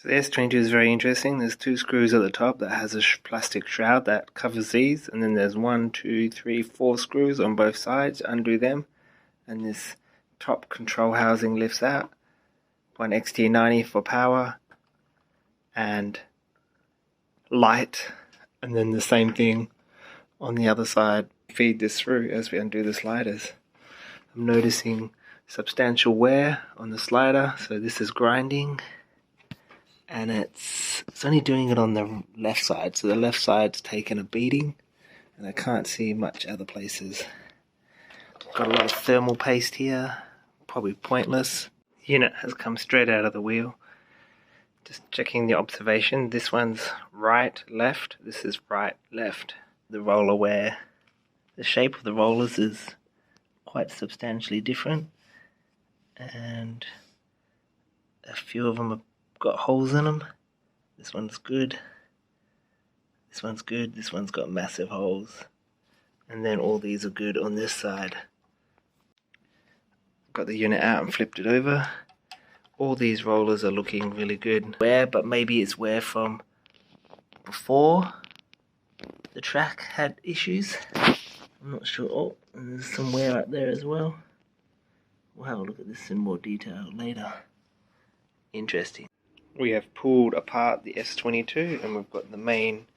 So the S22 is very interesting. There's two screws at the top that has a plastic shroud that covers these, and then there's 1, 2, 3, 4 screws on both sides. Undo them, and this top control housing lifts out. One XT90 for power and light, and then the same thing on the other side. Feed this through as we undo the sliders. I'm noticing substantial wear on the slider, so this is grinding. And it's only doing it on the left side, so the left side's taken a beating, and I can't see much other places. Got a lot of thermal paste here, probably pointless. Unit has come straight out of the wheel. Just checking the observation, this one's right, left, this is right, left. The roller wear, the shape of the rollers is quite substantially different, and a few of them have got holes in them. This one's good, this one's good, this one's got massive holes, and then all these are good on this side. Got the unit out and flipped it over. All these rollers are looking really good. Wear, but maybe it's wear from before the track had issues. I'm not sure. Oh, and there's some wear up there as well. We'll have a look at this in more detail later. Interesting. We have pulled apart the S22 and we've got the main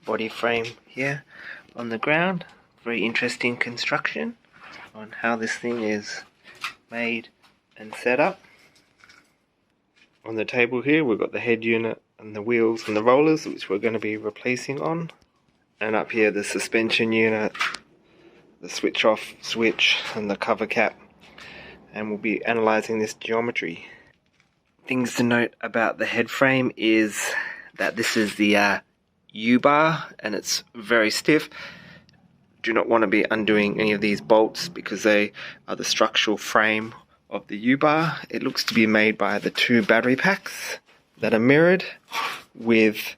body frame here on the ground. Very interesting construction on how this thing is made and set up. On the table here we've got the head unit and the wheels and the rollers, which we're going to be replacing on. And up here the suspension unit, the switch off switch and the cover cap. And we'll be analysing this geometry. Things to note about the head frame is that this is the U-bar and it's very stiff. Do not want to be undoing any of these bolts because they are the structural frame of the U-bar. It looks to be made by the two battery packs that are mirrored with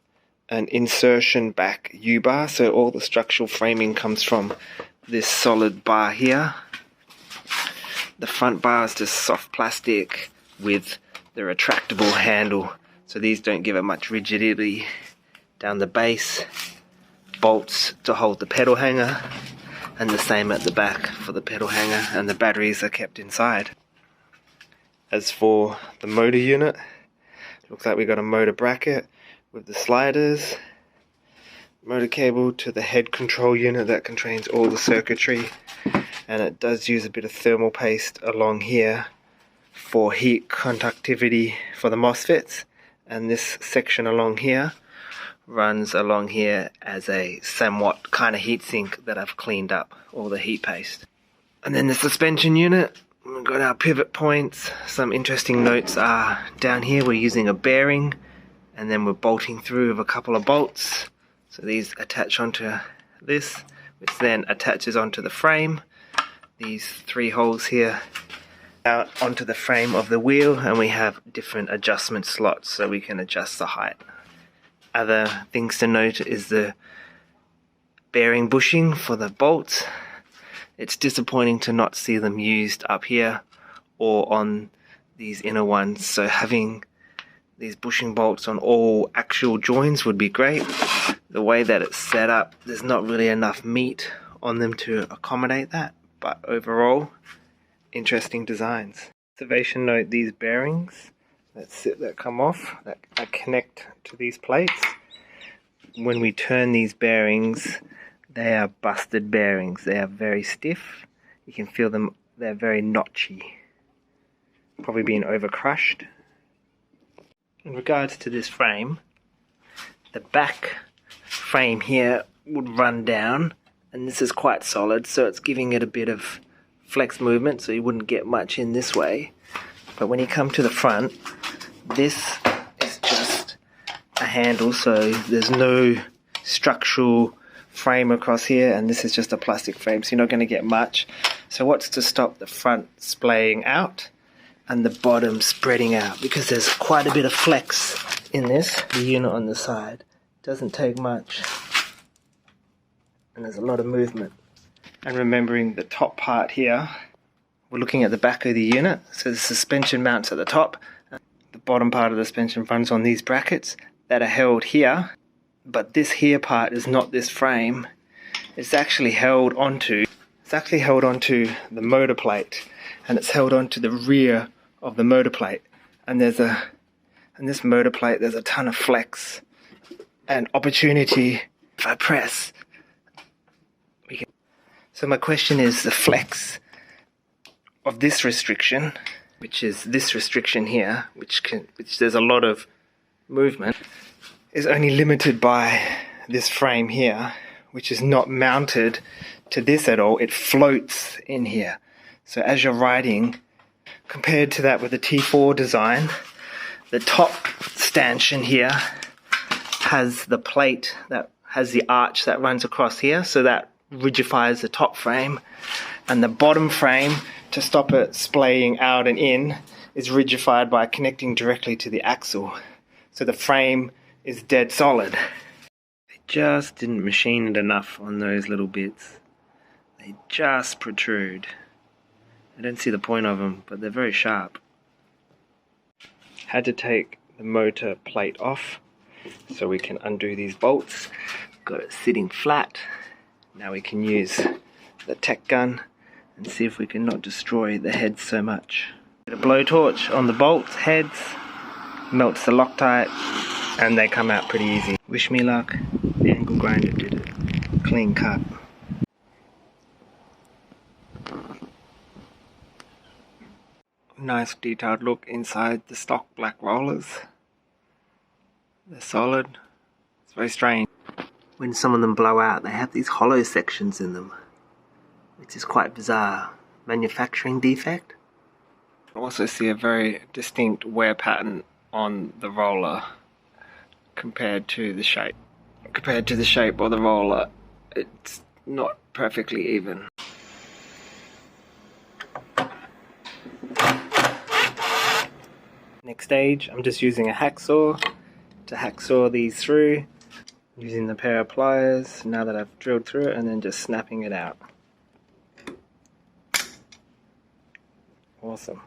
an insertion back U-bar, so all the structural framing comes from this solid bar here. The front bar is just soft plastic with the retractable handle, so these don't give it much rigidity. Down the base, bolts to hold the pedal hanger, and the same at the back for the pedal hanger, and the batteries are kept inside. As for the motor unit, looks like we got a motor bracket with the sliders, motor cable to the head control unit that contains all the circuitry, and it does use a bit of thermal paste along here for heat conductivity for the MOSFETs, and this section along here runs along here as a somewhat kind of heatsink that I've cleaned up all the heat paste. And then the suspension unit, we've got our pivot points. Some interesting notes are down here we're using a bearing, and then we're bolting through with a couple of bolts. So these attach onto this, which then attaches onto the frame. These 3 holes here out onto the frame of the wheel, and we have different adjustment slots so we can adjust the height. Other things to note is the bearing bushing for the bolts. It's disappointing to not see them used up here or on these inner ones, so having these bushing bolts on all actual joins would be great. The way that it's set up, there's not really enough meat on them to accommodate that, but overall, interesting designs. Observation note, these bearings that come off, that connect to these plates. When we turn these bearings, they are busted bearings. They are very stiff. You can feel them, they're very notchy. Probably being over crushed. In regards to this frame, the back frame here would run down, and this is quite solid, so it's giving it a bit of flex movement, so you wouldn't get much in this way. But when you come to the front, this is just a handle, so there's no structural frame across here, and this is just a plastic frame, so you're not going to get much. So what's to stop the front splaying out and the bottom spreading out? Because there's quite a bit of flex in this. The unit on the side doesn't take much, and there's a lot of movement. And remembering the top part here, we're looking at the back of the unit, so the suspension mounts at the top. The bottom part of the suspension runs on these brackets that are held here, but this here part is not this frame. It's actually held onto the motor plate, and it's held onto the rear of the motor plate. And this motor plate, there's a ton of flex and opportunity. If I press, so my question is, the flex of this restriction, which is this restriction here, which there's a lot of movement, is only limited by this frame here, which is not mounted to this at all. It floats in here. So as you're riding, compared to that with the T4 design, the top stanchion here has the plate that has the arch that runs across here, so that rigidifies the top frame, and the bottom frame, to stop it splaying out and in, is rigidified by connecting directly to the axle. So the frame is dead solid. They just didn't machine it enough on those little bits. They just protrude. I don't see the point of them, but they're very sharp. Had to take the motor plate off so we can undo these bolts. Got it sitting flat. Now we can use the tech gun and see if we can not destroy the heads so much. Get a blowtorch on the bolts, heads, melts the Loctite, and they come out pretty easy. Wish me luck, the angle grinder did it. Clean cut. Nice detailed look inside the stock black rollers. They're solid. It's very strange. When some of them blow out, they have these hollow sections in them, which is quite bizarre. Manufacturing defect. I also see a very distinct wear pattern on the roller compared to the shape. Compared to the shape of the roller, it's not perfectly even. Next stage, I'm just using a hacksaw to hacksaw these through, using the pair of pliers now that I've drilled through it, and then just snapping it out. Awesome.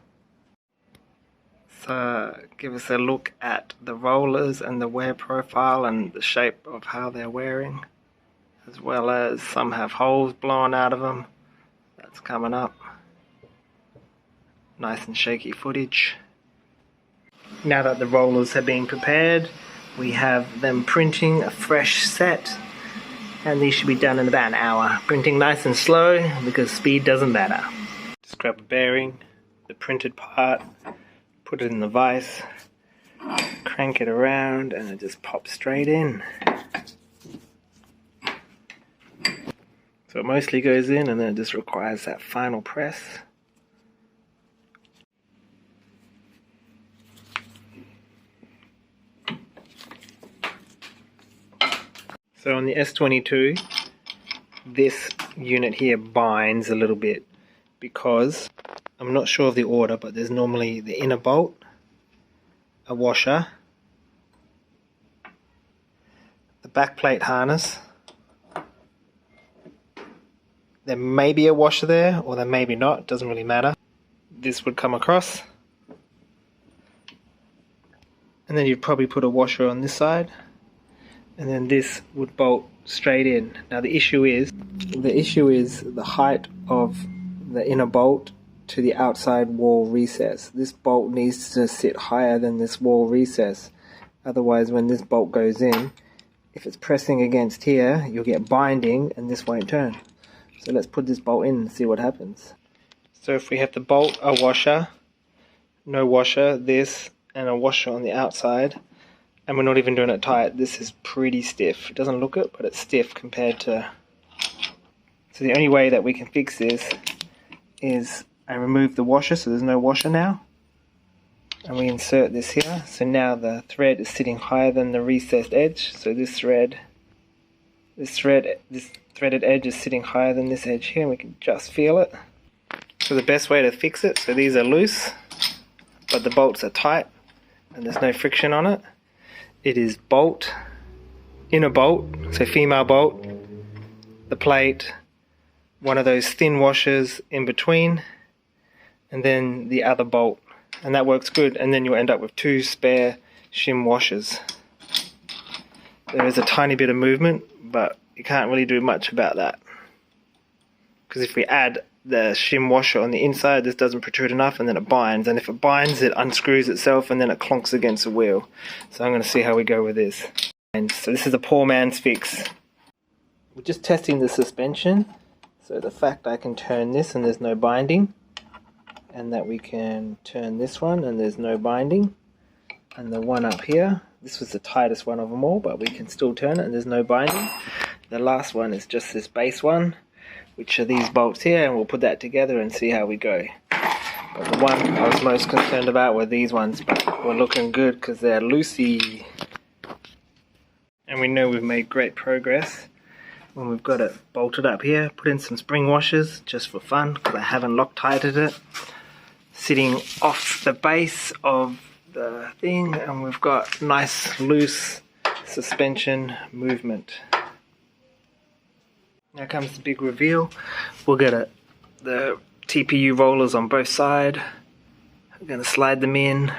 So give us a look at the rollers and the wear profile and the shape of how they're wearing, as well as some have holes blown out of them. That's coming up. Nice and shaky footage. Now that the rollers have been prepared, we have them printing a fresh set, and these should be done in about an hour. Printing nice and slow because speed doesn't matter. Just grab a bearing, the printed part, put it in the vise, crank it around, and it just pops straight in. So it mostly goes in, and then it just requires that final press. So on the S22, this unit here binds a little bit because, I'm not sure of the order, but there's normally the inner bolt, a washer, the back plate harness. There may be a washer there, or there may be not, it doesn't really matter. This would come across, and then you'd probably put a washer on this side, and then this would bolt straight in. Now the issue is the height of the inner bolt to the outside wall recess. This bolt needs to sit higher than this wall recess. Otherwise, when this bolt goes in, if it's pressing against here, you'll get binding and this won't turn. So let's put this bolt in and see what happens. So if we have the bolt, a washer, no washer, this, and a washer on the outside, and we're not even doing it tight, this is pretty stiff. It doesn't look it, but it's stiff compared to... So the only way that we can fix this is I remove the washer, so there's no washer now, and we insert this here. So now the thread is sitting higher than the recessed edge, so this threaded edge is sitting higher than this edge here, and we can just feel it. So the best way to fix it, so these are loose, but the bolts are tight, and there's no friction on it. It is bolt, inner bolt, so female bolt, the plate, one of those thin washers in between, and then the other bolt and that works good, and then you'll end up with 2 spare shim washers. There is a tiny bit of movement, but you can't really do much about that, because if we add the shim washer on the inside, this doesn't protrude enough, and then it binds, and if it binds, it unscrews itself and then it clonks against the wheel. So I'm going to see how we go with this. And so this is a poor man's fix. We're just testing the suspension, so the fact I can turn this and there's no binding, and that we can turn this one and there's no binding, and the one up here, this was the tightest one of them all, but we can still turn it and there's no binding. The last one is just this base one, which are these bolts here, and we'll put that together and see how we go. But the one I was most concerned about were these ones, but we're looking good because they're loosey. And we know we've made great progress when we've got it bolted up here. Put in some spring washers just for fun, because I haven't Loctited it. Sitting off the base of the thing, and we've got nice loose suspension movement. Now comes the big reveal. We'll get the TPU rollers on both sides. I'm going to slide them in,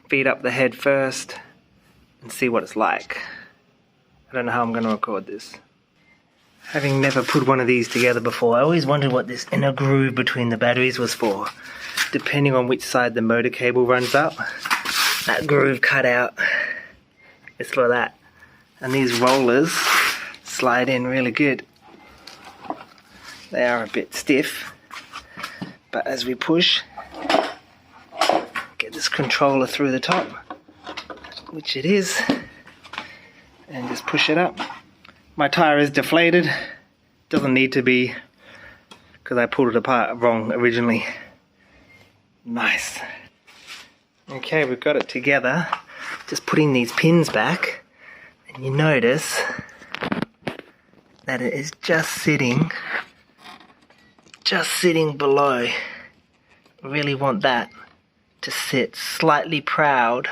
feed up the head first, and see what it's like. I don't know how I'm going to record this. Having never put one of these together before, I always wondered what this inner groove between the batteries was for. Depending on which side the motor cable runs up, that groove cut out is for that. And these rollers slide in really good. They are a bit stiff, but as we push, get this controller through the top, which it is, and just push it up. My tire is deflated, doesn't need to be, because I pulled it apart wrong originally. Nice. Okay, we've got it together. Just putting these pins back, and you notice that it is just sitting below. I really want that to sit slightly proud,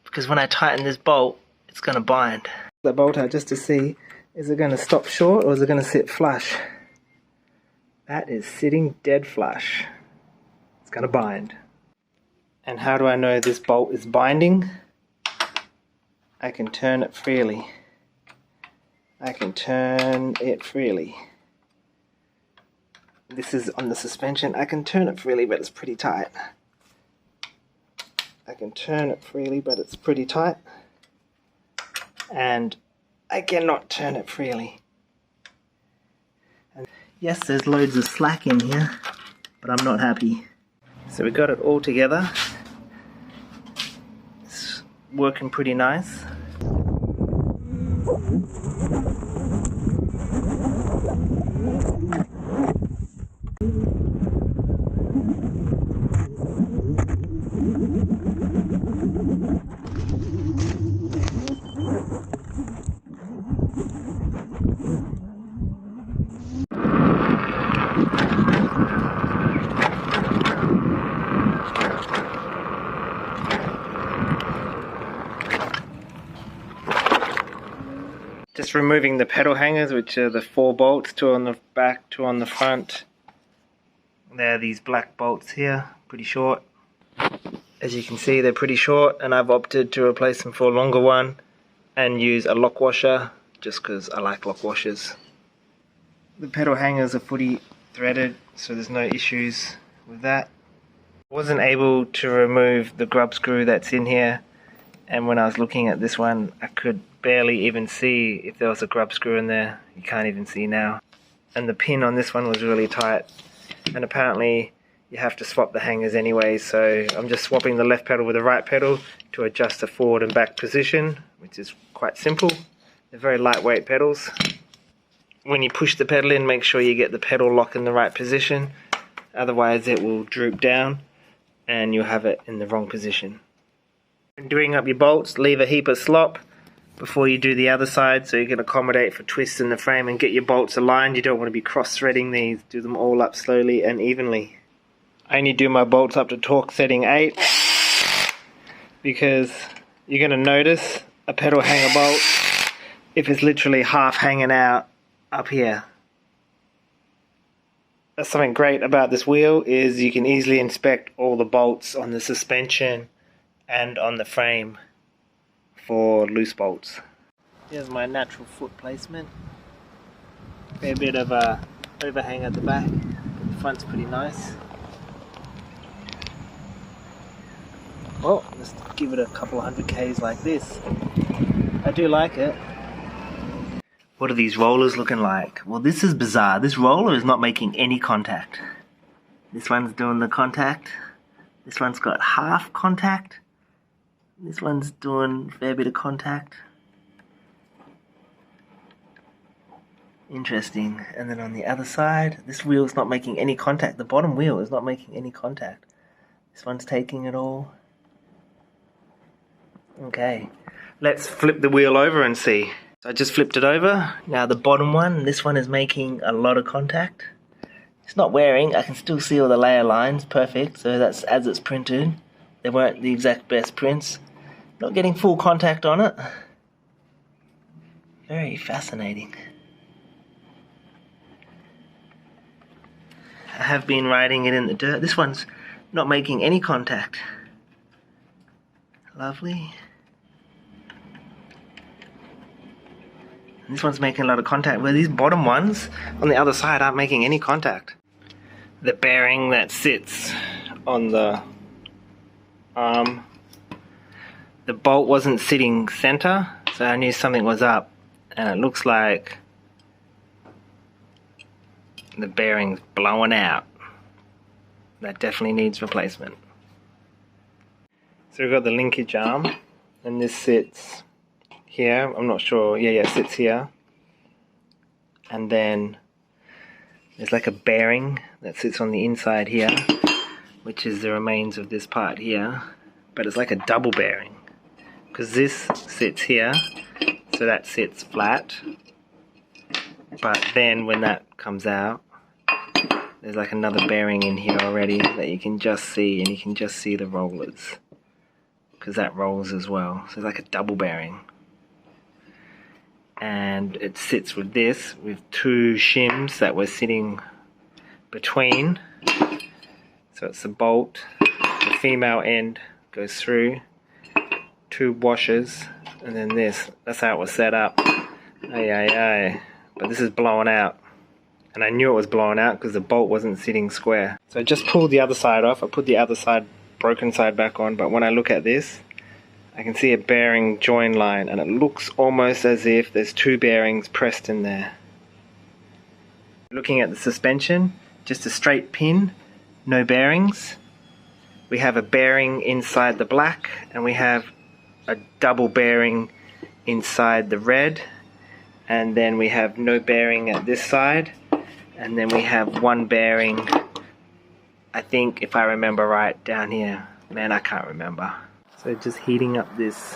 because when I tighten this bolt, it's going to bind. The bolt out just to see, is it going to stop short or is it going to sit flush? That is sitting dead flush. It's going to bind. And how do I know this bolt is binding? I can turn it freely. I can turn it freely. This is on the suspension. I can turn it freely, but it's pretty tight. I can turn it freely, but it's pretty tight. And I cannot turn it freely. And yes, there's loads of slack in here, but I'm not happy. So we got it all together. It's working pretty nice. Just removing the pedal hangers, which are the 4 bolts, 2 on the back, 2 on the front. There are these black bolts here, pretty short. As you can see, they're pretty short, and I've opted to replace them for a longer one and use a lock washer, just because I like lock washers. The pedal hangers are fully threaded, so there's no issues with that. I wasn't able to remove the grub screw that's in here, and when I was looking at this one, I could barely even see if there was a grub screw in there. You can't even see now. And the pin on this one was really tight, and apparently you have to swap the hangers anyway, so I'm just swapping the left pedal with the right pedal to adjust the forward and back position, which is quite simple. They're very lightweight pedals. When you push the pedal in, make sure you get the pedal lock in the right position, otherwise it will droop down and you'll have it in the wrong position. When doing up your bolts, leave a heap of slop before you do the other side, so you can accommodate for twists in the frame and get your bolts aligned. You don't want to be cross-threading these. Do them all up slowly and evenly. I only do my bolts up to torque setting 8 because you're going to notice a pedal hanger bolt if it's literally half hanging out up here. That's something great about this wheel is you can easily inspect all the bolts on the suspension and on the frame for loose bolts. Here's my natural foot placement. A bit of a overhang at the back, but the front's pretty nice. Well, let's give it a couple of 100 Ks like this. I do like it. What are these rollers looking like? Well, this is bizarre. This roller is not making any contact. This one's doing the contact. This one's got half contact. This one's doing a fair bit of contact. Interesting. And then on the other side, this wheel's not making any contact. The bottom wheel is not making any contact. This one's taking it all. Okay, let's flip the wheel over and see. So I just flipped it over. Now the bottom one, this one is making a lot of contact. It's not wearing. I can still see all the layer lines. Perfect. So that's as it's printed. They weren't the exact best prints. Not getting full contact on it. Very fascinating. I have been riding it in the dirt. This one's not making any contact. Lovely. And this one's making a lot of contact, where these bottom ones on the other side aren't making any contact. The bearing that sits on the arm, the bolt wasn't sitting center, so I knew something was up, and it looks like the bearing's blowing out. That definitely needs replacement. So we've got the linkage arm, and this sits here. I'm not sure. Yeah, it sits here. And then there's like a bearing that sits on the inside here, which is the remains of this part here. But it's like a double bearing, because this sits here, so that sits flat. But then when that comes out, there's like another bearing in here already that you can just see, and you can just see the rollers, because that rolls as well. So it's like a double bearing. And it sits with this, with two shims that we're sitting between. So it's a bolt, the female end goes through, two washers, and then this. That's how it was set up. But this is blowing out. And I knew it was blowing out because the bolt wasn't sitting square. So I just pulled the other side off. I put the other side, broken side back on, but when I look at this, I can see a bearing join line, and it looks almost as if there's two bearings pressed in there. Looking at the suspension, just a straight pin, no bearings. We have a bearing inside the black, and we have a double bearing inside the red, and then we have no bearing at this side, and then we have one bearing, I think, if I remember right, down here. Man, I can't remember. So just heating up this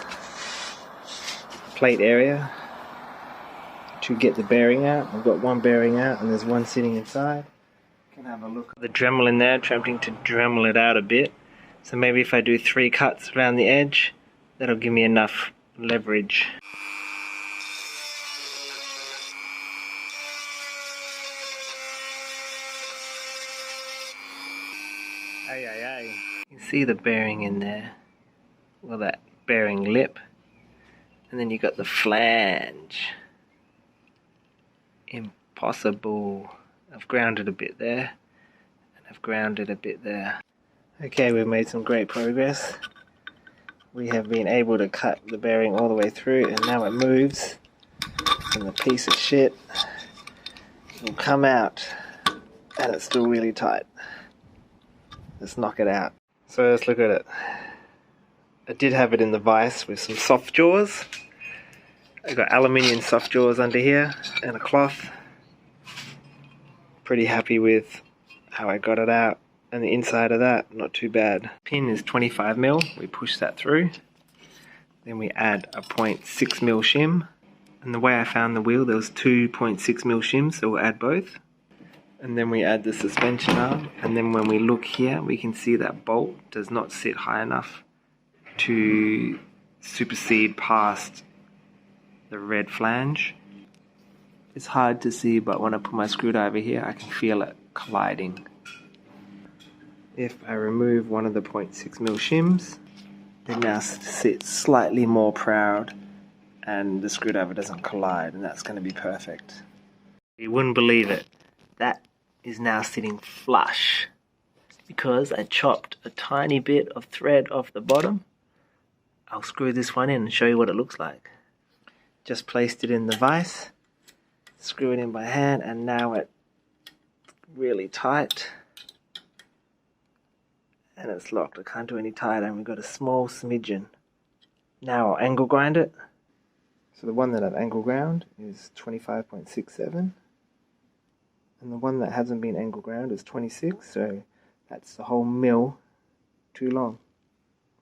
plate area to get the bearing out. I've got one bearing out and there's one sitting inside. You can have a look at the Dremel in there, attempting to Dremel it out a bit. So maybe if I do 3 cuts around the edge, that'll give me enough leverage. You can see the bearing in there. Well, that bearing lip, and then you got the flange. Impossible. I've grounded a bit there, and I've grounded a bit there. Okay, we've made some great progress. We have been able to cut the bearing all the way through, and now it moves, and the piece of shit will come out, and it's still really tight. Let's knock it out. So let's look at it. I did have it in the vise with some soft jaws. I got aluminium soft jaws under here and a cloth. Pretty happy with how I got it out, and the inside of that, not too bad. Pin is 25mm, we push that through. Then we add a 0.6mm shim, and the way I found the wheel, there was 2.6mm shims, so we'll add both. And then we add the suspension arm, and then when we look here, we can see that bolt does not sit high enough to supersede past the red flange. It's hard to see, but when I put my screwdriver here, I can feel it colliding. If I remove one of the 0.6mm shims, they now sit slightly more proud and the screwdriver doesn't collide, and that's going to be perfect. You wouldn't believe it. That is now sitting flush because I chopped a tiny bit of thread off the bottom. I'll screw this one in and show you what it looks like. Just placed it in the vise, screw it in by hand, and now it's really tight. And it's locked. I can't do any tighter, and we've got a small smidgen. Now I'll angle grind it. So the one that I've angle ground is 25.67, and the one that hasn't been angle ground is 26, so that's the whole mil too long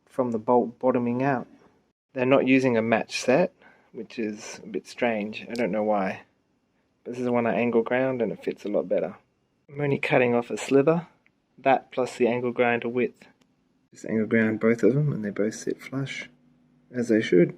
from the bolt bottoming out. They're not using a match set, which is a bit strange. I don't know why. But this is the one I angle ground and it fits a lot better. I'm only cutting off a slither, that plus the angle grinder width. Just angle ground both of them and they both sit flush, as they should.